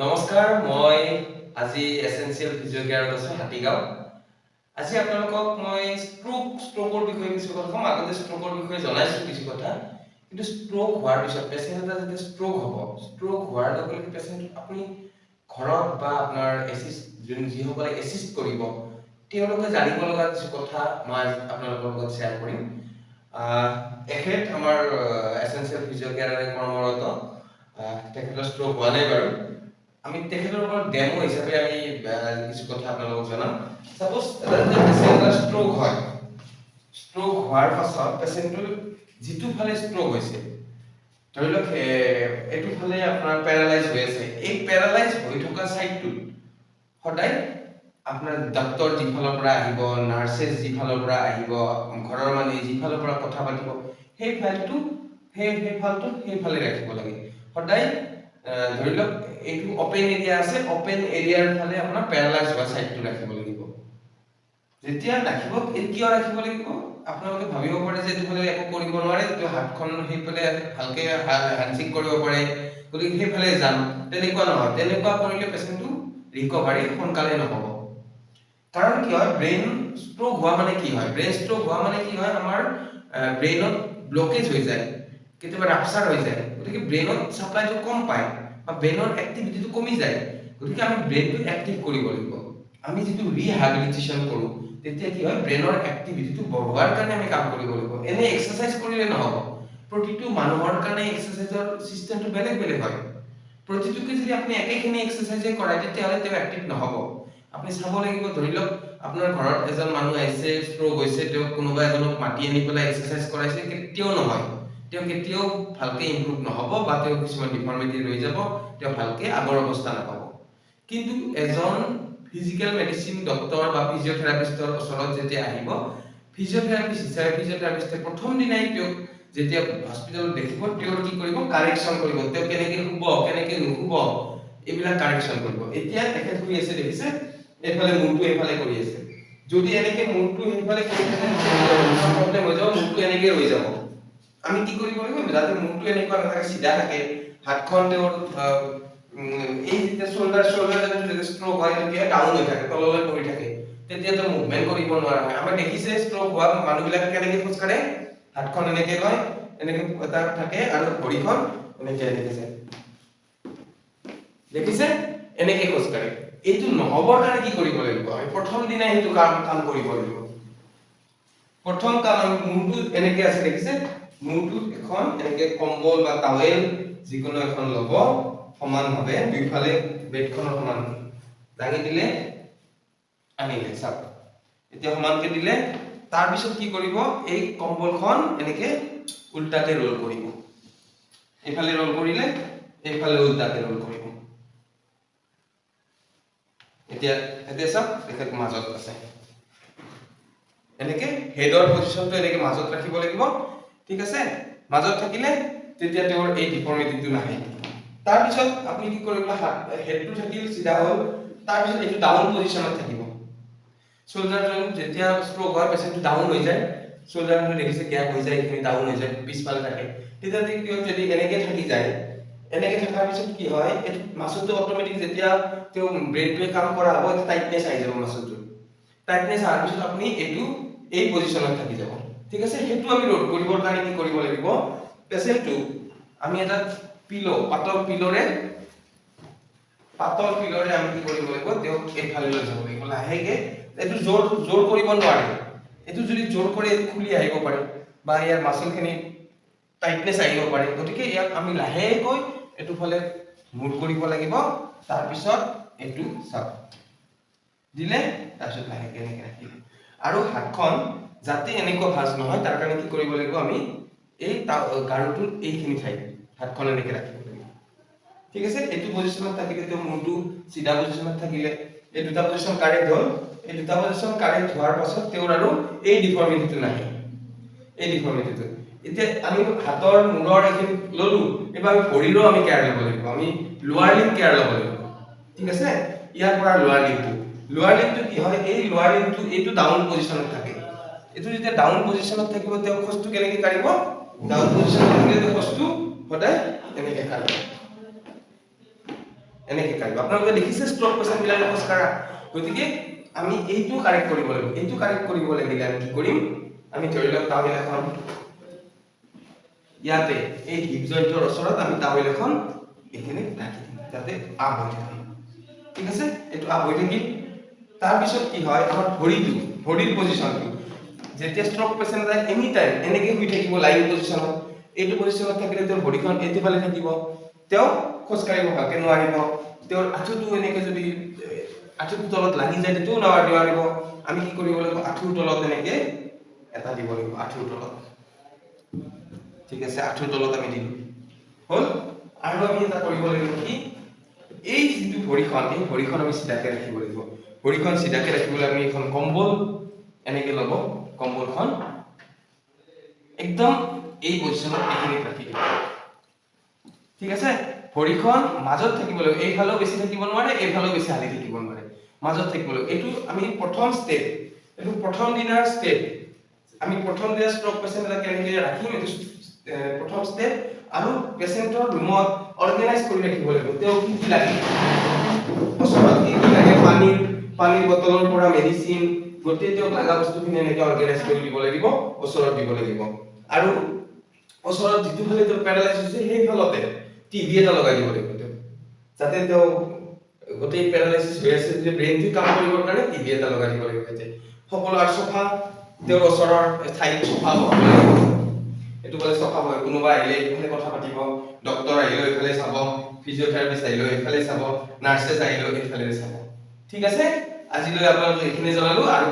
নমস্কাৰ, মই আজি এসেনশিয়েল ফিজিঅ'কেয়াৰত আছো হাতীগাঁও। আজি আপোনালোকক মই ষ্ট্ৰোকৰ বিষয়ে কিছু কথা ক'ম। আগতে ষ্ট্ৰোকৰ বিষয়ে জনাইছো কিছু কথা, কিন্তু ষ্ট্ৰোক হোৱাৰ পিছত পেচেণ্ট এটা যেতিয়া ষ্ট্ৰোক হোৱাৰ লগে লগে পেচেণ্ট আপুনি ঘৰত বা আপোনাৰ যিসকলে এছিষ্ট কৰিব তেওঁলোকে জানিব লগা কিছু কথা মই আপোনালোকৰ লগত শ্বেয়াৰ কৰিম। এখেত আমাৰ এসেনশিয়েল ফিজিঅ'কেয়াৰে কৰ্মৰত। তেখেতৰ ষ্ট্ৰোক হোৱা নাই বাৰু। আমি তেখেতৰ ওপৰত ডেমো হিচাপে আমি কিছু কথা আপোনালোকক জনাম। সাপোজ পেচেণ্টৰ ষ্ট্ৰোক হয়, ষ্ট্ৰোক হোৱাৰ পাছত পেচেণ্টৰ যিটো ফালে ষ্ট্ৰোক হৈছে, ধৰি লওক এইটো ফালে আপোনাৰ পেৰালাইজ হৈ আছে, এই পেৰালাইজ হৈ থকা সাইডটো সদায় আপোনাৰ ডক্টৰ যিফালৰ পৰা আহিব, নাৰ্ছেছ যিফালৰ পৰা আহিব, ঘৰৰ মানুহে যিফালৰ পৰা কথা পাতিব, সেই ফালটো সেইফালে ৰাখিব লাগে সদায়। ধৰি লওক এইটো ওপেন এৰিয়া আছে, ওপেন এৰিয়াৰ ফালে আপোনাৰ পেৰালাইজ হোৱা সাইডটো ৰাখিব লাগিব। যেতিয়া ৰাখিব, কিয় ৰাখিব লাগিব আপোনালোকে ভাবিব পাৰে যে এইটো ফালে একো কৰিব নোৱাৰে, তো হাতখন সেইফালে ভালকে হ্যান্ডশেক কৰিব পাৰে, গতিকে সেইফালে যাম, তেনেকুৱা নহয়। তেনেকুৱা কৰিলে পেচেণ্টটো ৰিকভাৰী সোনকালে নহ'ব। কাৰণ কি হয়, ব্ৰেইন ষ্ট্ৰোক হোৱা মানে কি হয়, ব্ৰেইন ষ্ট্ৰোক হোৱা মানে কি হয়, আমাৰ ব্ৰেইনত ব্লকেজ হৈ যায়, কেতিয়াবা ৰাপচাৰ হৈ যায়, গতিকে ব্ৰেইনত সাপ্লাইটো কম পায় বা ব্ৰেইনৰ এক্টিভিটিটো কমি যায়। গতিকে আমি ব্ৰেইনটো এক্টিভ কৰিব লাগিব। আমি যিটো ৰিহেবিলিটেশ্যন কৰো তেতিয়া কি হয়, ব্ৰেইনৰ এক্টিভিটিটো বঢ়োৱাৰ কাৰণে আমি কাম কৰিব লাগিব। এনে এক্সাৰসাইজ কৰিলে নহ'ব। প্ৰতিটো মানুহৰ কাৰণে এক্সাৰসাইজৰ সিস্টেমটো বেলেগ বেলেগ হয়। প্ৰতিটোকে যদি আপুনি একেখিনি এক্সাৰসাইজে কৰাই তেতিয়াহ'লে তেওঁ এক্টিভ নহ'ব। আপুনি চাব লাগিব, ধৰি লওক আপোনাৰ ঘৰত এজন মানুহ আহিছে, ষ্ট্ৰোক হৈছে, তেওঁ কোনোবা এজনক মাতি আনি পেলাই এক্সাৰসাইজ কৰাইছে, কেতিয়াও নহয়, তেওঁ কেতিয়াও ভালকে ইমপ্ৰুভ নহ'ব বা তেওঁ কিছুমান ডিফৰ্মিটি ৰৈ যাব, তেওঁ ভালকে আগৰ অৱস্থা নাপাব। কিন্তু এজন ফিজিকেল মেডিচিন ডক্টৰ বা ফিজিঅ'থেৰাপিষ্টৰ ওচৰত যেতিয়া আহিব, ফিজিঅ'থেৰাপিষ্টে প্ৰথম দিনাই তেওঁক যেতিয়া হস্পিটেলত দেখিব, তেওঁৰ কি কৰিব, কাৰেকশ্যন কৰিব, তেওঁ কেনেকে শুব, কেনেকে নুশুব, এইবিলাক কাৰেকশ্যন কৰিব। এতিয়া তেখেত শুই আছে, দেখিছে এইফালে মূৰটো এইফালে কৰি আছে, যদি এনেকে মূৰটো এইফালে কৰি থাকে প্ৰব্লেম হৈ যাব, মূৰটো এনেকে ৰৈ যাব। আমি কি কৰিব লাগিব, যাতে মূৰটো এনেকুৱা নাথাকে, চিধা থাকে, হাতখন তেওঁৰ এই যেতিয়া শোল্ডাৰ যেতিয়া ষ্ট্ৰোক হয় তেতিয়া ডাউন হৈ থাকে, তললৈ পৰি থাকে, তেতিয়া তো মুভমেন্ট কৰিব নোৱাৰা হয়। আমাৰ দেখিছে ষ্ট্ৰোক হোৱা মানুহবিলাক কেনেকে খোজ কাঢ়ে, হাতখন এনেকে লয়, এনেকে এটা থাকে আৰু ভৰিখন এনেকে যায়, দেখিছে এনেকে খোজ কাঢ়ে। এইটো নহবৰ কাৰণে কি কৰিব লাগিব, আমি প্ৰথম দিনাই সেইটো কাম কৰিব লাগিব। প্ৰথম কাম, আমি মূৰটো এনেকে আছে, দেখিছে মূৰটো এখন এনেকে কম্বল বা টাৱেল যিকোনো এখন ল'ব, সমানভাৱে দুইফালে বেডখনৰ সমান দাঙি দিলে, আনিলে চাপ, এতিয়া সমানকে দিলে, তাৰ পিছত কি কৰিব, এই কম্বলখন এনেকে উল্টাকে ৰোল কৰিব, এইফালে ৰোল কৰিলে, এইফালে উল্টাকে ৰোল কৰিব। এতিয়া চাওক তেখেত মাজত আছে, এনেকে হেডৰ পজিশনটো এনেকে মাজত ৰাখিব লাগিব, ঠিক আছে। মাজত থাকিলে তেতিয়া তেওঁৰ এই ডিফৰ্মিটিটো নাহে। তাৰ পিছত আপুনি কি কৰিব, হেডটো থাকিল চিধা হ'ল, তাৰ পিছত এইটো ডাউন পজিশনত থাকিব। শোল্ডাৰটো যেতিয়া ষ্ট্ৰোক হয়, পেচেণ্টটো ডাউন হৈ যায়, শোল্ডাৰটো দেখিছে গ্যাপ হৈ যায়, এইখিনি ডাউন হৈ যায়, পিছফালে থাকে, তেতিয়া কি হয়, যদি এনেকে থাকি যায়, এনেকে থকাৰ পিছত কি হয়, এই মাসলটো অটোমেটিক যেতিয়া তেওঁ ব্ৰেইনটোৱে কাম কৰা হ'ব, এটা টাইটনেছ আহি যাব মাসলটো। টাইটনেছ অহাৰ পিছত আপুনি এইটো এই পজিশনত থাকি যাব, ঠিক আছে। সেইটো আমি ৰোধ কৰিবৰ কাৰণে কি কৰিব লাগিব, পেচেণ্টটো আমি এটা পিলো, পাতল পিলৰে আমি কি কৰিব লাগিব, তেওঁক এইফালে লৈ যাব লাগিব লাহেকে। এইটো জোৰ কৰিব নোৱাৰে, এইটো যদি জোৰ কৰে এইটো খুলি আহিব পাৰে বা ইয়াৰ মাসলখিনি টাইটনেছ আহিব পাৰে, গতিকে ইয়াক আমি লাহেকৈ এইটো ফালে মুভ কৰিব লাগিব। তাৰপিছত এইটো চাপ দিলে, তাৰপিছত লাহেকে এনেকে ৰাখিলে, আৰু হাতখন যাতে এনেকুৱা ভাঁজ নহয় তাৰ কাৰণে কি কৰিব লাগিব, আমি এই গাৰুটোৰ এইখিনি ঠাইত হাতখন এনেকে ৰাখিব লাগিব, ঠিক আছে। এইটো পজিশনত থাকিলে তেওঁ মূৰটো চিধা পজিশনত থাকিলে, এই দুটা পজিশন কাৰেক্ট হ'ল, এই দুটা পজিশন কাৰেক্ট হোৱাৰ পাছত তেওঁৰ আৰু এই ডিফৰ্মিটিটো নাহে, এই ডিফৰ্মিটিটো। এতিয়া আমি হাতৰ মূৰৰ এইখিনি ললো, এবাৰ আমি ভৰিৰো আমি কেয়াৰ ল'ব লাগিব, আমি লোৱাৰ লিম্ব কেয়াৰ ল'ব লাগিব, ঠিক আছে। ইয়াৰ পৰা লোৱাৰ লিম্বটো কি হয়, এই লোৱাৰ লিম্বটো এইটো ডাউন পজিশনত থাকে, এইটো যেতিয়া ডাউন পজিশনত থাকিব, তেওঁ খোজটো কেনেকে কাঢ়িব, ডাউন পজিশনত থাকিলে তেওঁ খোজটো সদায় এনেকে কাঢ়িব, এনেকে কাঢ়িব আপোনালোকে দেখিছে ষ্ট্ৰোক পেচেণ্ট বিলাকে খোজ কাঢ়া গতিকে আমি এইটো কাৰেক্ট কৰিব লাগিব এইটো কাৰেক্ট কৰিব লাগিলে আমি কি কৰিম আমি ধৰি লওক টাৱেল এখন ইয়াতে এই হিপ জইন্টৰ ওচৰত আমি টাৱেল এখন এখানে রাখি দিম যাতে আপ হৈ থাকে ঠিক আছে এটো আপ হৈ থাকিল তাৰ পিছত কি হয় আমাৰ ভৰিৰ পজিশনটো যেতিয়া ষ্ট্ৰোক পেচেণ্ট যায় এনি টাইম এনেকে হৈ থাকিব লাইন পজিশনত এইটো পজিশনত থাকিলে তেওঁৰ ভৰিখন এতিফালে থাকিব তেওঁ খোজ কাঢ়িব ভালকে নোৱাৰিব তেওঁৰ আঁঠুটো এনেকে যদি আঁঠুৰ তলত লাগি যায় তেতিয়াও নোৱাৰিব আমি কি কৰিব লাগিব আঁঠুৰ তলত এনেকে এটা দিব লাগিব আঁঠুৰ তলত ঠিক আছে আঁঠুৰ তলত আমি দিলো হল আৰু আমি এটা কৰিব লাগিব কি এই যিটো ভৰিখন আমি সিধাকে ৰাখিব লাগিব ভৰিখন সিধাকে ৰাখিবলৈ আমি এখন কম্বল এনেকে লব কম্বলখন একদম এই পজিশনত এখিনি ৰাখি দিব ঠিক আছে ভৰিখন মাজত থাকিব লাগিব এইফালেও বেছি থাকিব নোৱাৰে এইফালেও বেছি হালি থাকিব নোৱাৰে মাজত থাকিব লাগিব এইটো আমি প্ৰথম স্টেপ এইটো প্ৰথম দিনাৰ স্টেপ আমি প্ৰথম দিনা ষ্ট্ৰোক পেচেণ্ট এটা কেনেকৈ ৰাখিম এইটো প্ৰথম স্টেপ আৰু পেচেণ্টৰ ৰুমত অৰ্গানাইজ কৰি ৰাখিব লাগিব তেওঁ কি লাগে ওচৰত কি লাগে পানীৰ বটলৰ পৰা মেডিচিন গোটেই তেওঁ লাগা বস্তুখিনি এনেকৈ অৰ্গানাইজ কৰি দিব লাগিব ওচৰত দিব লাগিব আৰু ওচৰত যিটো ফালে তেওঁ পেৰালাইজ হৈছে সেই ফালতে টিভি এটা লগাই দিব লাগিব তেওঁ যাতে তেওঁ গোটেই পেৰালাইছিছ হৈ আছে যে ব্ৰেইনটো কাম কৰিবৰ কাৰণে টিভি এটা লগাই দিব লাগিব যাতে সকলো আৰু চফা তেওঁৰ ওচৰৰ ঠাইত চফা হ'ব লাগিব এটো বলে চফা হয় কোনোবা আহিলে এইফালে কথা পাতিব ডক্টৰ আহিলে এইফালে চাব ফিজিওথেৰাপিষ্ট আহিলে এইফালে চাব নাৰ্ছেছ আহিলে এইফালে চাব ঠিক আছে আজিলৈ আপোনালোকক এইখিনি জনালো আৰু